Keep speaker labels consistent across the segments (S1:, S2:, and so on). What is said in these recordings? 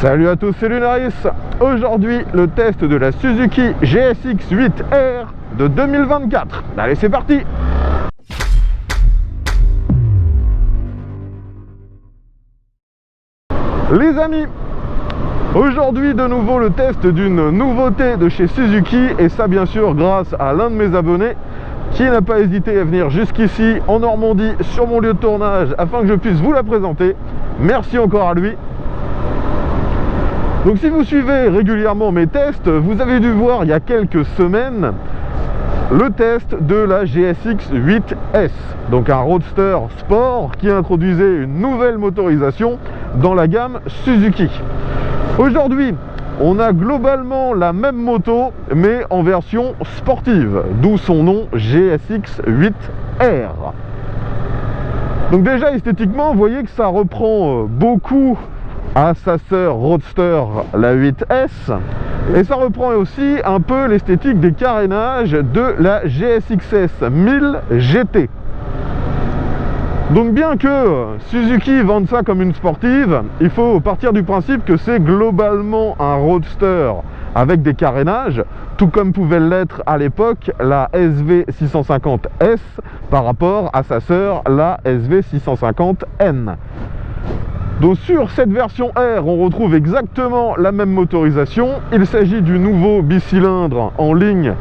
S1: Salut à tous, c'est Lunaris. Aujourd'hui, le test de la Suzuki GSX 8R de 2024. Allez, c'est parti. Les amis, aujourd'hui de nouveau le test d'une nouveauté de chez Suzuki, et ça bien sûr grâce à l'un de mes abonnés qui n'a pas hésité à venir jusqu'ici en Normandie sur mon lieu de tournage afin que je puisse vous la présenter. Merci encore à lui. Donc si vous suivez régulièrement mes tests, vous avez dû voir il y a quelques semaines le test de la GSX 8S, donc un roadster sport qui introduisait une nouvelle motorisation dans la gamme Suzuki. Aujourd'hui, on a globalement la même moto, mais en version sportive, d'où son nom GSX 8R. Donc déjà esthétiquement, vous voyez que ça reprend beaucoup à sa sœur roadster, la 8S, et ça reprend aussi un peu l'esthétique des carénages de la GSX-S 1000 GT. Donc bien que Suzuki vende ça comme une sportive, il faut partir du principe que c'est globalement un roadster avec des carénages, tout comme pouvait l'être à l'époque la SV650S par rapport à sa sœur, la SV650N. Donc sur cette version R, on retrouve exactement la même motorisation. Il s'agit du nouveau bicylindre en ligne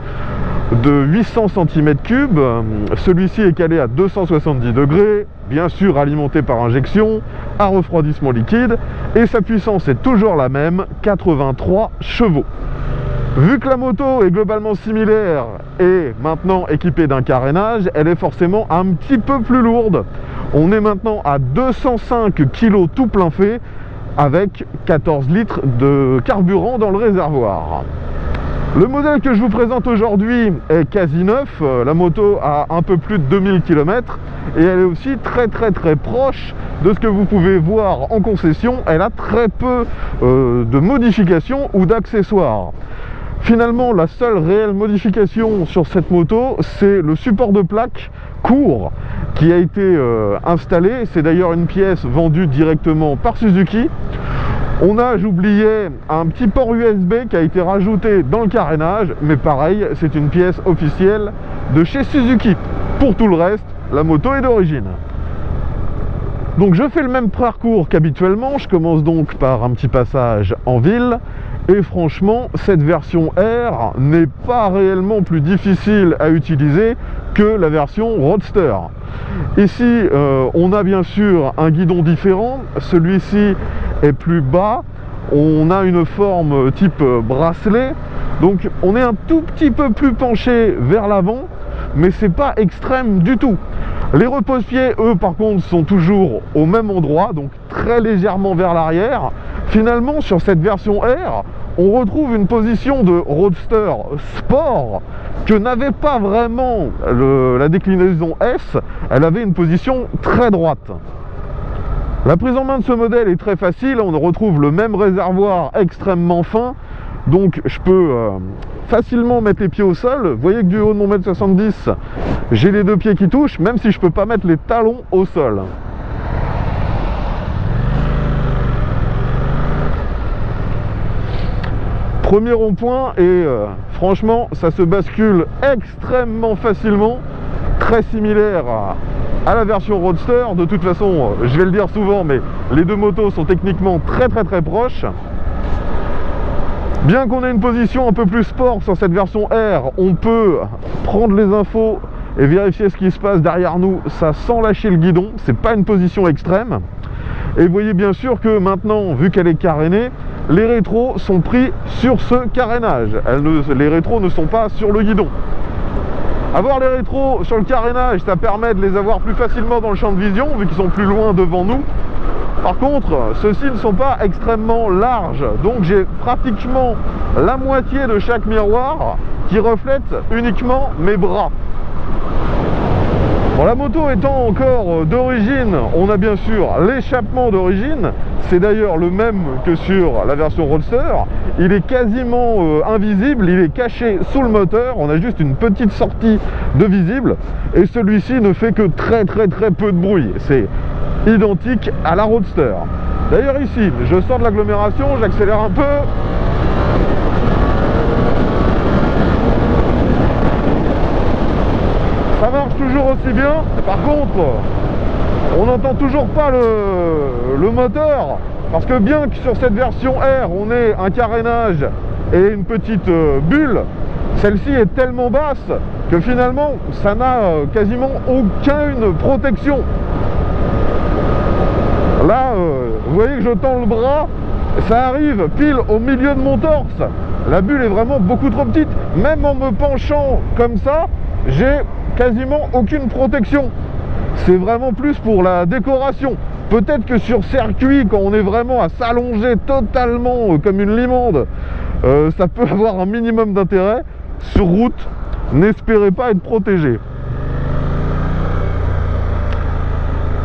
S1: de 800 cm3. Celui-ci est calé à 270 degrés, bien sûr alimenté par injection, à refroidissement liquide, et sa puissance est toujours la même, 83 chevaux. Vu que la moto est globalement similaire et maintenant équipée d'un carénage, elle est forcément un petit peu plus lourde. On est maintenant à 205 kg tout plein fait avec 14 litres de carburant dans le réservoir. Le modèle que je vous présente aujourd'hui est quasi neuf. La moto a un peu plus de 2000 km et elle est aussi très proche de ce que vous pouvez voir en concession. Elle a très peu de modifications ou d'accessoires. Finalement, la seule réelle modification sur cette moto, c'est le support de plaque court qui a été installé. C'est d'ailleurs une pièce vendue directement par Suzuki. On a, j'oubliais, un petit port USB qui a été rajouté dans le carénage, mais pareil, c'est une pièce officielle de chez Suzuki. Pour tout le reste, la moto est d'origine. Donc je fais le même parcours qu'habituellement. Je commence donc par un petit passage en ville. Et franchement, cette version R n'est pas réellement plus difficile à utiliser que la version Roadster. Ici, on a bien sûr un guidon différent. Celui-ci est plus bas. On a une forme type bracelet. Donc, on est un tout petit peu plus penché vers l'avant, mais c'est pas extrême du tout. Les repose-pieds, eux, par contre, sont toujours au même endroit, donc très légèrement vers l'arrière. Finalement, sur cette version R, on retrouve une position de roadster sport que n'avait pas vraiment la déclinaison S. Elle avait une position très droite. La prise en main de ce modèle est très facile. On retrouve le même réservoir extrêmement fin. Donc je peux facilement mettre les pieds au sol. Vous voyez que du haut de mon 1m70 m, j'ai les deux pieds qui touchent, même si je ne peux pas mettre les talons au sol. Premier rond-point et franchement ça se bascule extrêmement facilement, très similaire à la version Roadster. De toute façon, je vais le dire souvent, mais les deux motos sont techniquement très proches. Bien qu'on ait une position un peu plus sport sur cette version R, on peut prendre les infos et vérifier ce qui se passe derrière nous, ça sans lâcher le guidon. C'est pas une position extrême. Et vous voyez bien sûr que maintenant, vu qu'elle est carénée, les rétros sont pris sur ce carénage. Les rétros ne sont pas sur le guidon. Avoir les rétros sur le carénage, ça permet de les avoir plus facilement dans le champ de vision, vu qu'ils sont plus loin devant nous. Par contre, ceux-ci ne sont pas extrêmement larges, donc j'ai pratiquement la moitié de chaque miroir qui reflète uniquement mes bras. Bon, la moto étant encore d'origine, on a bien sûr l'échappement d'origine. C'est d'ailleurs le même que sur la version Roadster. Il est quasiment invisible, il est caché sous le moteur. On a juste une petite sortie de visible. Et celui-ci ne fait que très peu de bruit. C'est identique à la Roadster. D'ailleurs ici, je sors de l'agglomération, j'accélère un peu. Ça marche toujours aussi bien. Par contre, on n'entend toujours pas le moteur. Parce que bien que sur cette version R, on ait un carénage et une petite bulle, celle-ci est tellement basse que finalement, ça n'a quasiment aucune protection. Là, vous voyez que je tends le bras, ça arrive pile au milieu de mon torse. La bulle est vraiment beaucoup trop petite. Même en me penchant comme ça, j'ai quasiment aucune protection. C'est vraiment plus pour la décoration. Peut-être que sur circuit, quand on est vraiment à s'allonger totalement comme une limande, ça peut avoir un minimum d'intérêt. Sur route, n'espérez pas être protégé.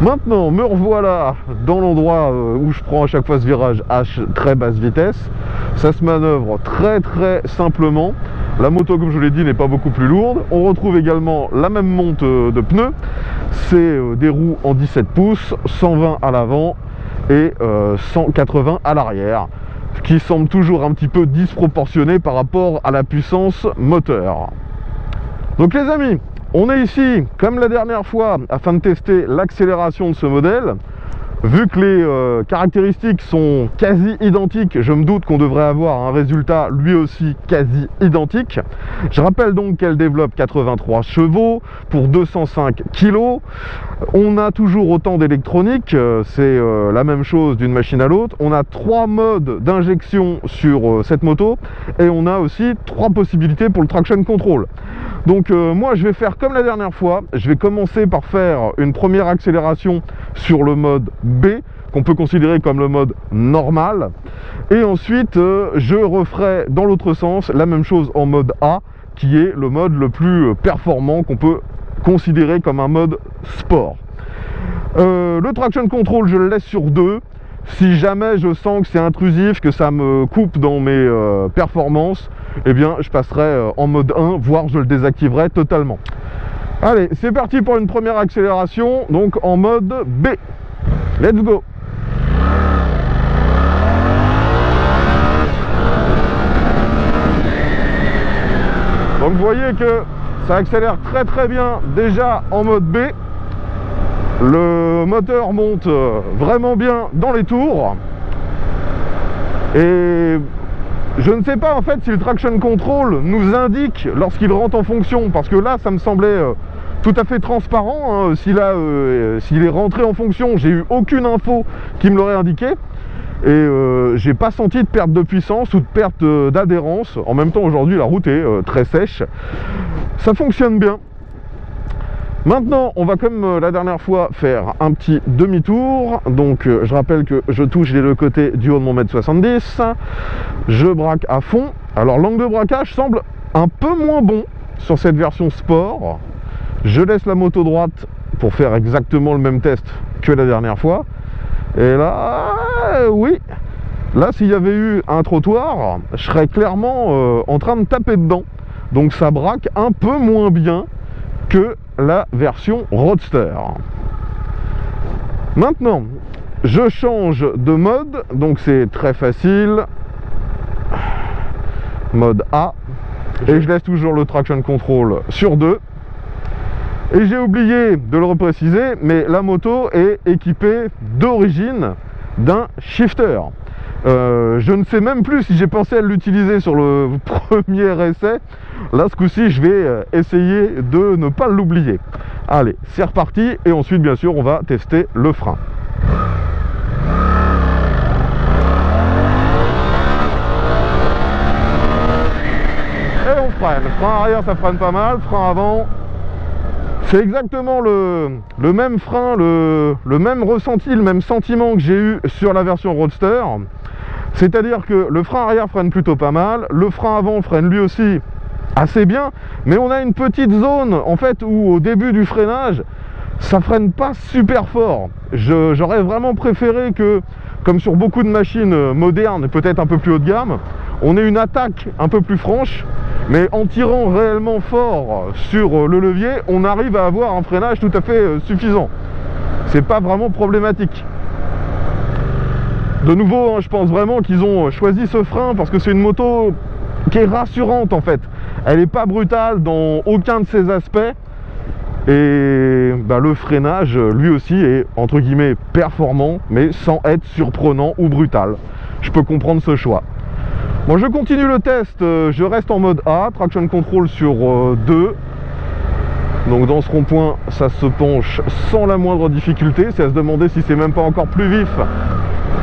S1: Maintenant, me revoilà dans l'endroit où je prends à chaque fois ce virage H très basse vitesse. Ça se manœuvre très simplement. La moto, comme je vous l'ai dit, n'est pas beaucoup plus lourde. On retrouve également la même monte de pneus. C'est des roues en 17 pouces, 120 à l'avant et 180 à l'arrière, ce qui semble toujours un petit peu disproportionné par rapport à la puissance moteur. Donc les amis, on est ici, comme la dernière fois, afin de tester l'accélération de ce modèle. Vu que les caractéristiques sont quasi identiques, je me doute qu'on devrait avoir un résultat lui aussi quasi identique. Je rappelle donc qu'elle développe 83 chevaux pour 205 kg. On a toujours autant d'électronique, c'est la même chose d'une machine à l'autre. On a 3 modes d'injection sur cette moto et on a aussi 3 possibilités pour le traction control. Donc moi je vais faire comme la dernière fois, je vais commencer par faire une première accélération sur le mode B, qu'on peut considérer comme le mode normal, et ensuite je referai dans l'autre sens la même chose en mode A, qui est le mode le plus performant, qu'on peut considérer comme un mode sport. Le traction control je le laisse sur 2. Si jamais je sens que c'est intrusif, que ça me coupe dans mes performances, eh bien je passerai en mode 1, voire je le désactiverai totalement. Allez, c'est parti pour une première accélération, donc en mode B. Let's go! Donc vous voyez que ça accélère très bien déjà en mode B. Le moteur monte vraiment bien dans les tours. Et je ne sais pas en fait si le traction control nous indique lorsqu'il rentre en fonction, parce que là ça me semblait tout à fait transparent, hein. S'il est rentré en fonction, j'ai eu aucune info qui me l'aurait indiqué. Et j'ai pas senti de perte de puissance ou de perte d'adhérence. En même temps aujourd'hui la route est très sèche. Ça fonctionne bien. Maintenant, on va comme la dernière fois faire un petit demi-tour. Donc, je rappelle que je touche les deux côtés du haut de mon 1m70. Je braque à fond. Alors, l'angle de braquage semble un peu moins bon sur cette version sport. Je laisse la moto droite pour faire exactement le même test que la dernière fois. Et là, oui. Là, s'il y avait eu un trottoir, je serais clairement en train de taper dedans. Donc, ça braque un peu moins bien que la version Roadster. Maintenant, je change de mode, donc c'est très facile. Mode A. Et je laisse toujours le traction control sur 2. Et j'ai oublié de le repréciser, mais la moto est équipée d'origine d'un shifter. Je ne sais même plus si j'ai pensé à l'utiliser sur le premier essai. Là, ce coup-ci, je vais essayer de ne pas l'oublier. Allez, c'est reparti. Et ensuite, bien sûr, on va tester le frein. Et on freine. Frein arrière, ça freine pas mal. Frein avant, c'est exactement le même frein, le même ressenti, le même sentiment que j'ai eu sur la version Roadster. C'est-à-dire que le frein arrière freine plutôt pas mal, le frein avant freine lui aussi assez bien, mais on a une petite zone en fait où au début du freinage, ça freine pas super fort. J'aurais vraiment préféré que, comme sur beaucoup de machines modernes, peut-être un peu plus haut de gamme, on ait une attaque un peu plus franche, mais en tirant réellement fort sur le levier, on arrive à avoir un freinage tout à fait suffisant. C'est pas vraiment problématique. De nouveau, hein, je pense vraiment qu'ils ont choisi ce frein parce que c'est une moto qui est rassurante en fait. Elle n'est pas brutale dans aucun de ses aspects. Et bah, le freinage, lui aussi, est entre guillemets performant, mais sans être surprenant ou brutal. Je peux comprendre ce choix. Bon, je continue le test, je reste en mode A, traction control sur 2. Donc dans ce rond-point, ça se penche sans la moindre difficulté. C'est à se demander si c'est même pas encore plus vif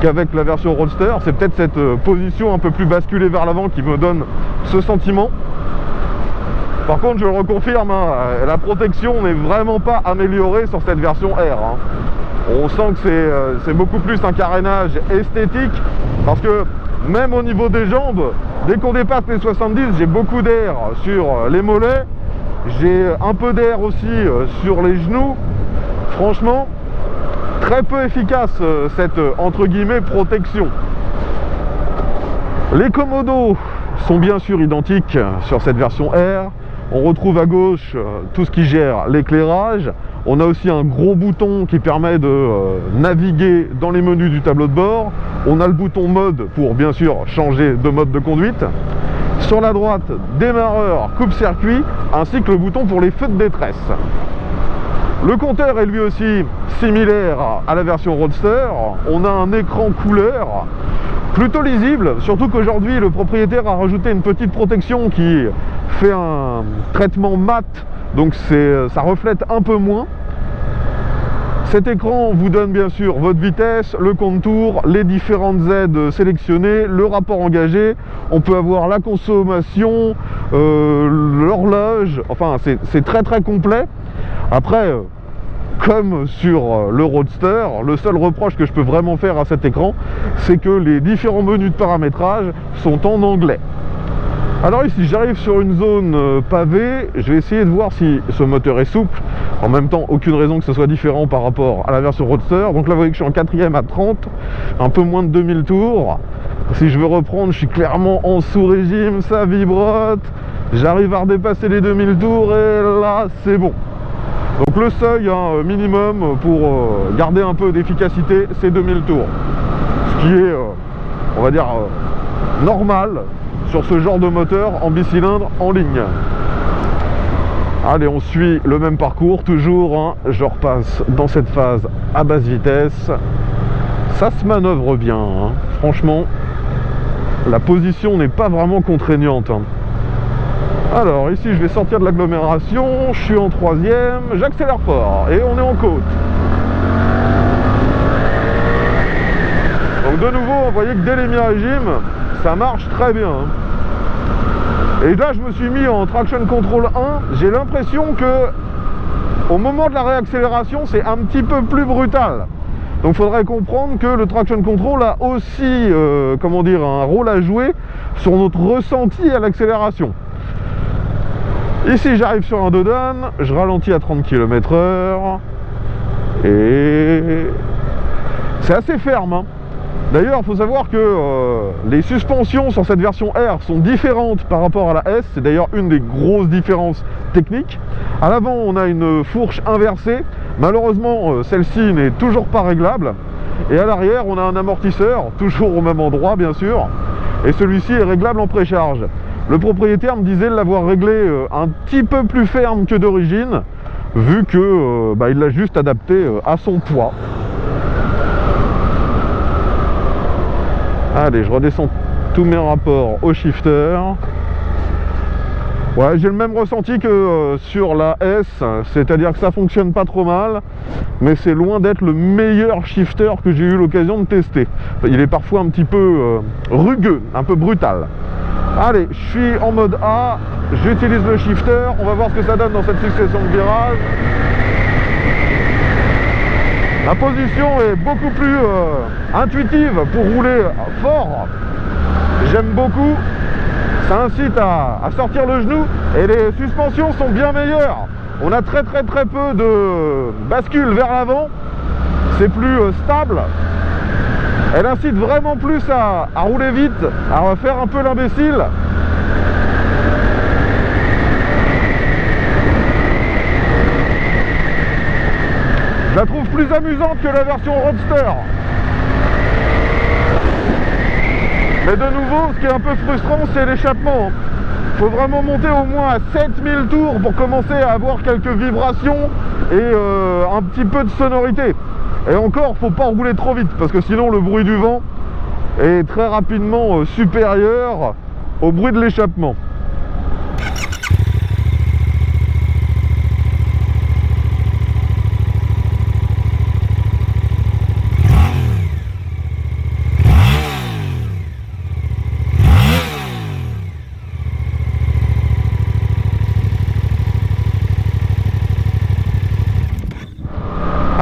S1: qu'avec la version Roadster. C'est peut-être cette position un peu plus basculée vers l'avant qui me donne ce sentiment. Par contre, je le reconfirme, hein, la protection n'est vraiment pas améliorée sur cette version R. Hein. On sent que c'est beaucoup plus un carénage esthétique, parce que même au niveau des jambes, dès qu'on dépasse les 70, j'ai beaucoup d'air sur les mollets, j'ai un peu d'air aussi sur les genoux. Franchement, très peu efficace cette entre guillemets protection. Les commodos sont bien sûr identiques sur cette version R. On retrouve à gauche tout ce qui gère l'éclairage. On a aussi un gros bouton qui permet de naviguer dans les menus du tableau de bord. On a le bouton mode pour bien sûr changer de mode de conduite. Sur la droite, démarreur, coupe-circuit, ainsi que le bouton pour les feux de détresse. Le compteur est lui aussi similaire à la version Roadster. On a un écran couleur plutôt lisible, surtout qu'aujourd'hui le propriétaire a rajouté une petite protection qui fait un traitement mat, donc ça reflète un peu moins. Cet écran vous donne bien sûr votre vitesse, le contour, les différentes aides sélectionnées, le rapport engagé. On peut avoir la consommation, l'horloge, enfin c'est très très complet. Après, comme sur le Roadster, le seul reproche que je peux vraiment faire à cet écran, c'est que les différents menus de paramétrage sont en anglais. Alors ici, j'arrive sur une zone pavée, je vais essayer de voir si ce moteur est souple. En même temps, aucune raison que ce soit différent par rapport à la version Roadster. Donc là, vous voyez que je suis en 4ème à 30, un peu moins de 2000 tours. Si je veux reprendre, je suis clairement en sous-régime, ça vibrote. J'arrive à redépasser les 2000 tours et là, c'est bon. Donc le seuil minimum pour garder un peu d'efficacité, c'est 2000 tours. Ce qui est, on va dire, normal sur ce genre de moteur en bicylindre en ligne. Allez, on suit le même parcours, toujours, hein, je repasse dans cette phase à basse vitesse. Ça se manœuvre bien, hein. Franchement, la position n'est pas vraiment contraignante. Hein. Alors, ici, je vais sortir de l'agglomération, je suis en 3ème, j'accélère fort, et on est en côte. Donc de nouveau, vous voyez que dès les mi-régime, ça marche très bien. Et là, je me suis mis en traction control 1. J'ai l'impression que au moment de la réaccélération, c'est un petit peu plus brutal. Donc, il faudrait comprendre que le traction control a aussi, comment dire, un rôle à jouer sur notre ressenti à l'accélération. Ici, j'arrive sur un Dodane, je ralentis à 30 km/h et c'est assez ferme. Hein. D'ailleurs, il faut savoir que les suspensions sur cette version R sont différentes par rapport à la S. C'est d'ailleurs une des grosses différences techniques. À l'avant, on a une fourche inversée. Malheureusement, celle-ci n'est toujours pas réglable. Et à l'arrière, on a un amortisseur, toujours au même endroit, bien sûr. Et celui-ci est réglable en précharge. Le propriétaire me disait l'avoir réglé un petit peu plus ferme que d'origine, vu que il l'a juste adapté à son poids. Allez, je redescends tous mes rapports au shifter. Ouais, j'ai le même ressenti que sur la S, c'est-à-dire que ça fonctionne pas trop mal, mais c'est loin d'être le meilleur shifter que j'ai eu l'occasion de tester. Il est parfois un petit peu rugueux, un peu brutal. Allez, je suis en mode A, j'utilise le shifter, on va voir ce que ça donne dans cette succession de virages. La position est beaucoup plus intuitive pour rouler fort. J'aime beaucoup. Ça incite à sortir le genou et les suspensions sont bien meilleures. On a très peu de bascule vers l'avant. C'est plus stable. Elle incite vraiment plus à rouler vite, à faire un peu l'imbécile. Je la trouve plus amusante que la version Roadster. Mais de nouveau, ce qui est un peu frustrant, c'est l'échappement. Il faut vraiment monter au moins à 7000 tours pour commencer à avoir quelques vibrations et un petit peu de sonorité. Et encore, faut pas rouler trop vite parce que sinon le bruit du vent est très rapidement supérieur au bruit de l'échappement.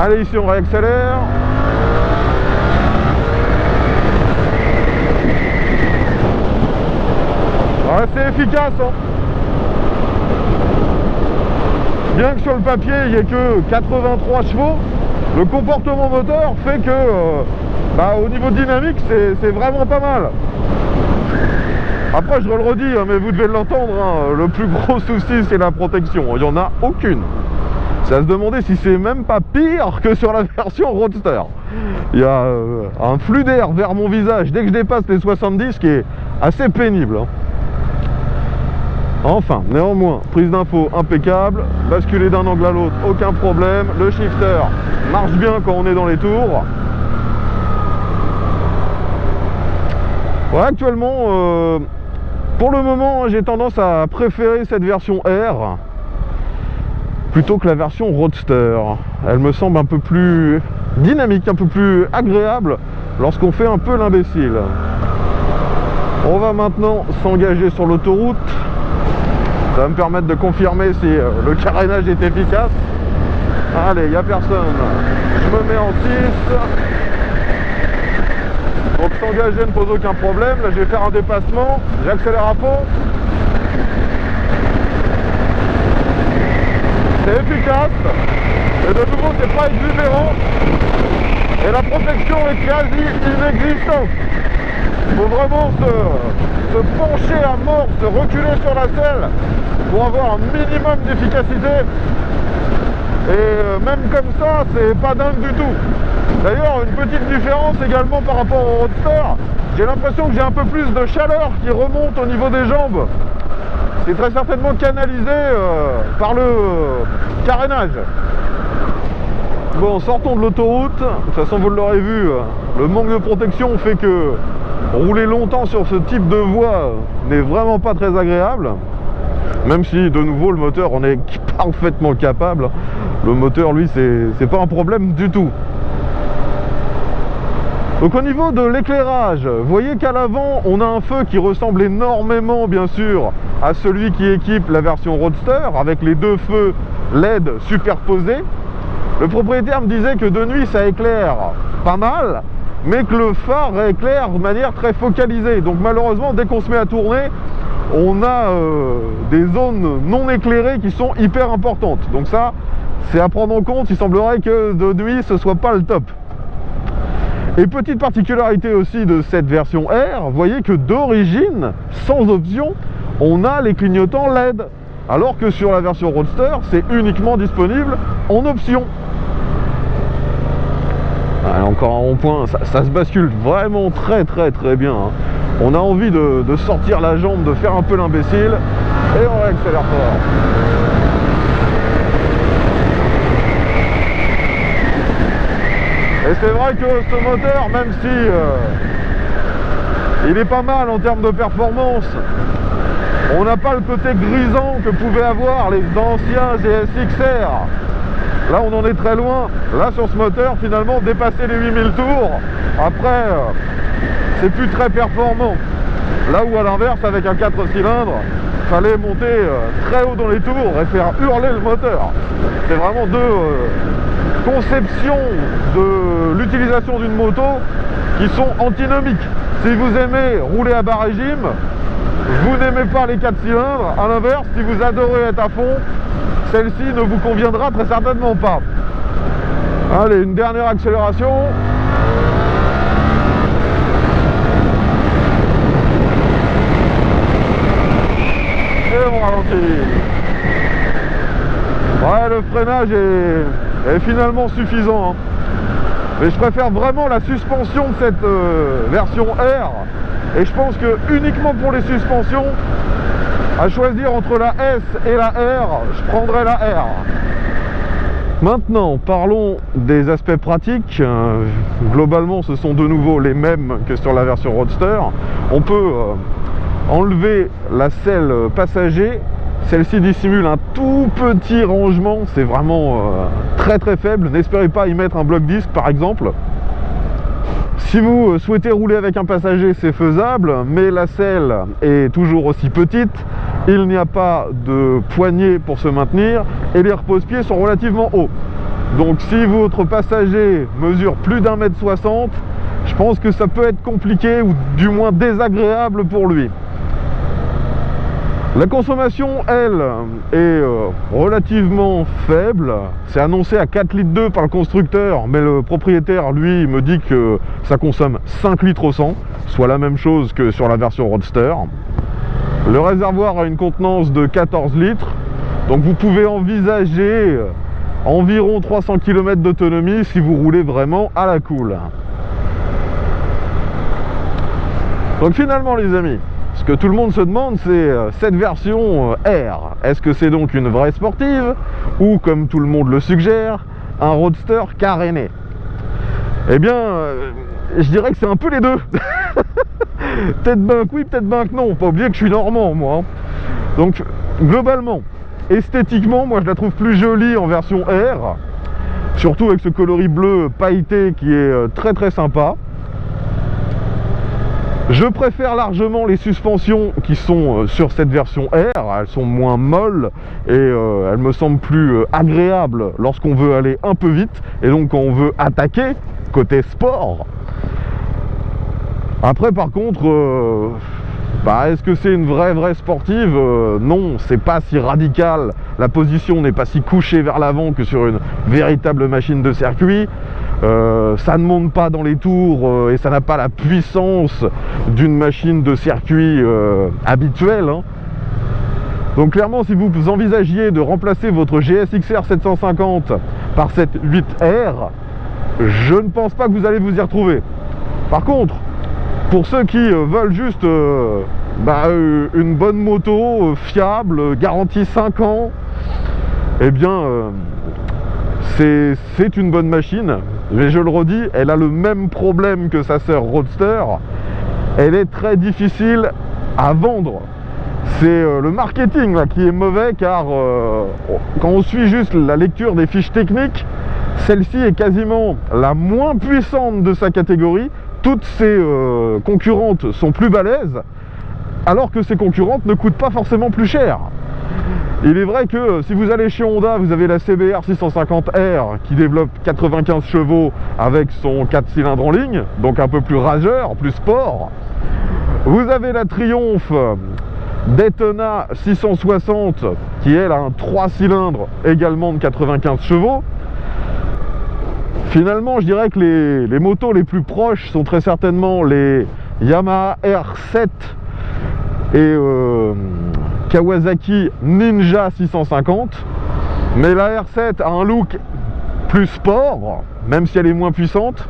S1: Allez, ici on réaccélère. Ouais, c'est efficace, hein. Bien que sur le papier il n'y ait que 83 chevaux, le comportement moteur fait que au niveau dynamique c'est vraiment pas mal. Après je le redis, hein, mais vous devez l'entendre, hein, le plus gros souci c'est la protection, il n'y en a aucune. C'est à se demander si c'est même pas pire que sur la version Roadster. Il y a un flux d'air vers mon visage dès que je dépasse les 70 qui est assez pénible, hein. Enfin, néanmoins, prise d'info impeccable, basculer d'un angle à l'autre, aucun problème. Le shifter marche bien quand on est dans les tours. Ouais, actuellement, pour le moment, j'ai tendance à préférer cette version R plutôt que la version Roadster. Elle me semble un peu plus dynamique, un peu plus agréable lorsqu'on fait un peu l'imbécile. On va maintenant s'engager sur l'autoroute. Ça va me permettre de confirmer si le carénage est efficace. Allez, il n'y a personne. Je me mets en 6. Donc s'engager ne pose aucun problème. Là, je vais faire un dépassement. J'accélère à fond. C'est efficace. Et de nouveau, c'est pas exubérant. Et la protection est quasi inexistante. Il faut vraiment se pencher à mort, se reculer sur la selle pour avoir un minimum d'efficacité. Et même comme ça, c'est pas dingue du tout. D'ailleurs, une petite différence également par rapport au Roadster, j'ai l'impression que j'ai un peu plus de chaleur qui remonte au niveau des jambes. C'est très certainement canalisé par le carénage. Bon, sortons de l'autoroute. De toute façon, vous l'aurez vu, le manque de protection fait que rouler longtemps sur ce type de voie n'est vraiment pas très agréable. Même si, de nouveau, le moteur en est parfaitement capable. Le moteur, lui, c'est pas un problème du tout. Donc au niveau de l'éclairage, vous voyez qu'à l'avant, on a un feu qui ressemble énormément, bien sûr, à celui qui équipe la version Roadster, avec les deux feux LED superposés. Le propriétaire me disait que de nuit, ça éclaire pas mal, mais que le phare éclaire de manière très focalisée. Donc malheureusement, dès qu'on se met à tourner, on a des zones non éclairées qui sont hyper importantes. Donc ça, c'est à prendre en compte. Il semblerait que de nuit, ce soit pas le top. Et petite particularité aussi de cette version R, vous voyez que d'origine, sans option, on a les clignotants LED. Alors que sur la version Roadster, c'est uniquement disponible en option. Ah, encore un rond-point, ça se bascule vraiment très bien, hein. On a envie de sortir la jambe, de faire un peu l'imbécile, et on réaccélère fort. Et c'est vrai que ce moteur, même si il est pas mal en termes de performance, on n'a pas le côté grisant que pouvaient avoir les anciens GSX-R. Là, on en est très loin. Là, sur ce moteur, finalement, dépasser les 8000 tours, après, c'est plus très performant. Là où, à l'inverse, avec un 4 cylindres, fallait monter très haut dans les tours et faire hurler le moteur. C'est vraiment deux conceptions de l'utilisation d'une moto qui sont antinomiques. Si vous aimez rouler à bas régime, vous n'aimez pas les 4 cylindres. À l'inverse, si vous adorez être à fond, celle-ci ne vous conviendra très certainement pas. Allez, une dernière accélération. Et on ralentit. Ouais, le freinage est finalement suffisant, hein. Mais je préfère vraiment la suspension de cette version R Et je pense que uniquement pour les suspensions, à choisir entre la S et la R, je prendrais la R. Maintenant, parlons des aspects pratiques. Globalement, ce sont de nouveau les mêmes que sur la version Roadster. On peut enlever la selle passager. Celle-ci dissimule un tout petit rangement, c'est vraiment très très faible. N'espérez pas y mettre un bloc disque par exemple. Si vous souhaitez rouler avec un passager, c'est faisable, mais la selle est toujours aussi petite. Il n'y a pas de poignée pour se maintenir et les repose-pieds sont relativement hauts. Donc si votre passager mesure plus d'1,60 m, je pense que ça peut être compliqué ou du moins désagréable pour lui. La consommation, elle, est relativement faible. C'est annoncé à 4,2 litres par le constructeur, mais le propriétaire, lui, me dit que ça consomme 5 litres au 100, soit la même chose que sur la version Roadster. Le réservoir a une contenance de 14 litres, donc vous pouvez envisager environ 300 km d'autonomie si vous roulez vraiment à la cool. Donc finalement, les amis, ce que tout le monde se demande, c'est cette version R. Est-ce que c'est donc une vraie sportive ou, comme tout le monde le suggère, un roadster caréné? Eh bien, je dirais que c'est un peu les deux. Peut-être ben que oui, peut-être ben que non. Pas oublier que je suis normand, moi. Donc, globalement, esthétiquement, moi je la trouve plus jolie en version R. Surtout avec ce coloris bleu pailleté qui est très très sympa. Je préfère largement les suspensions qui sont sur cette version R, elles sont moins molles et elles me semblent plus agréables lorsqu'on veut aller un peu vite et donc quand on veut attaquer, côté sport. Après par contre, est-ce que c'est une vraie sportive? Non, c'est pas si radical, la position n'est pas si couchée vers l'avant que sur une véritable machine de circuit. Ça ne monte pas dans les tours et ça n'a pas la puissance d'une machine de circuit habituelle, hein. Donc clairement, si vous envisagiez de remplacer votre GSX-R 750 par cette 8R, je ne pense pas que vous allez vous y retrouver. Par contre, pour ceux qui veulent juste une bonne moto fiable, garantie 5 ans, eh bien c'est une bonne machine. Mais je le redis, elle a le même problème que sa sœur Roadster. Elle est très difficile à vendre. C'est le marketing là, qui est mauvais car quand on suit juste la lecture des fiches techniques, celle-ci est quasiment la moins puissante de sa catégorie. Toutes ses concurrentes sont plus balèzes, alors que ses concurrentes ne coûtent pas forcément plus cher. Il est vrai que si vous allez chez Honda, vous avez la CBR 650R qui développe 95 chevaux avec son 4 cylindres en ligne, donc un peu plus rageur, plus sport. Vous avez la Triumph Daytona 660 qui elle a un 3 cylindres également de 95 chevaux. Finalement, je dirais que les motos les plus proches sont très certainement les Yamaha R7 et Kawasaki Ninja 650, mais la R7 a un look plus sport, même si elle est moins puissante,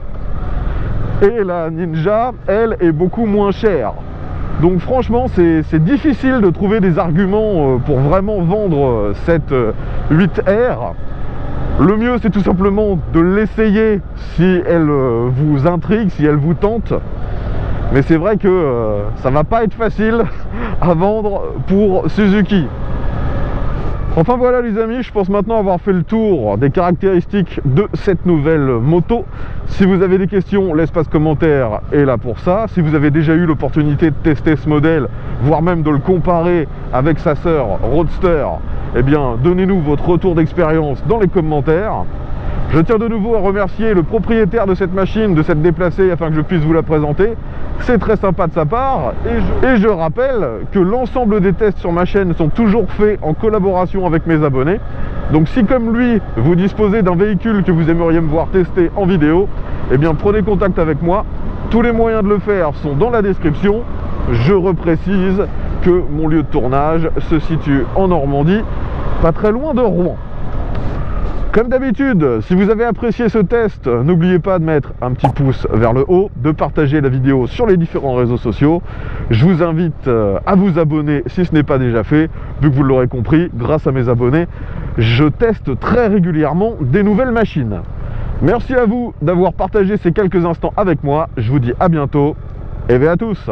S1: et la Ninja, elle, est beaucoup moins chère. Donc franchement, c'est difficile de trouver des arguments pour vraiment vendre cette 8R. Le mieux, c'est tout simplement de l'essayer si elle vous intrigue, si elle vous tente. Mais c'est vrai que ça va pas être facile à vendre pour Suzuki. Enfin voilà les amis, je pense maintenant avoir fait le tour des caractéristiques de cette nouvelle moto. Si vous avez des questions, l'espace commentaire est là pour ça. Si vous avez déjà eu l'opportunité de tester ce modèle, voire même de le comparer avec sa sœur Roadster, eh bien donnez-nous votre retour d'expérience dans les commentaires. Je tiens de nouveau à remercier le propriétaire de cette machine de s'être déplacé afin que je puisse vous la présenter. C'est très sympa de sa part et je rappelle que l'ensemble des tests sur ma chaîne sont toujours faits en collaboration avec mes abonnés. Donc si comme lui, vous disposez d'un véhicule que vous aimeriez me voir tester en vidéo, eh bien prenez contact avec moi. Tous les moyens de le faire sont dans la description. Je reprécise que mon lieu de tournage se situe en Normandie, pas très loin de Rouen. Comme d'habitude, si vous avez apprécié ce test, n'oubliez pas de mettre un petit pouce vers le haut, de partager la vidéo sur les différents réseaux sociaux. Je vous invite à vous abonner si ce n'est pas déjà fait, vu que vous l'aurez compris, grâce à mes abonnés, je teste très régulièrement des nouvelles machines. Merci à vous d'avoir partagé ces quelques instants avec moi. Je vous dis à bientôt et à tous.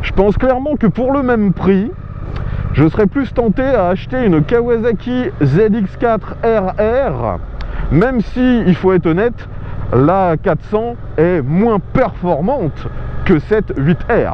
S1: Je pense clairement que pour le même prix, je serais plus tenté à acheter une Kawasaki ZX4 RR, même si, il faut être honnête, la 400 est moins performante que cette 8R.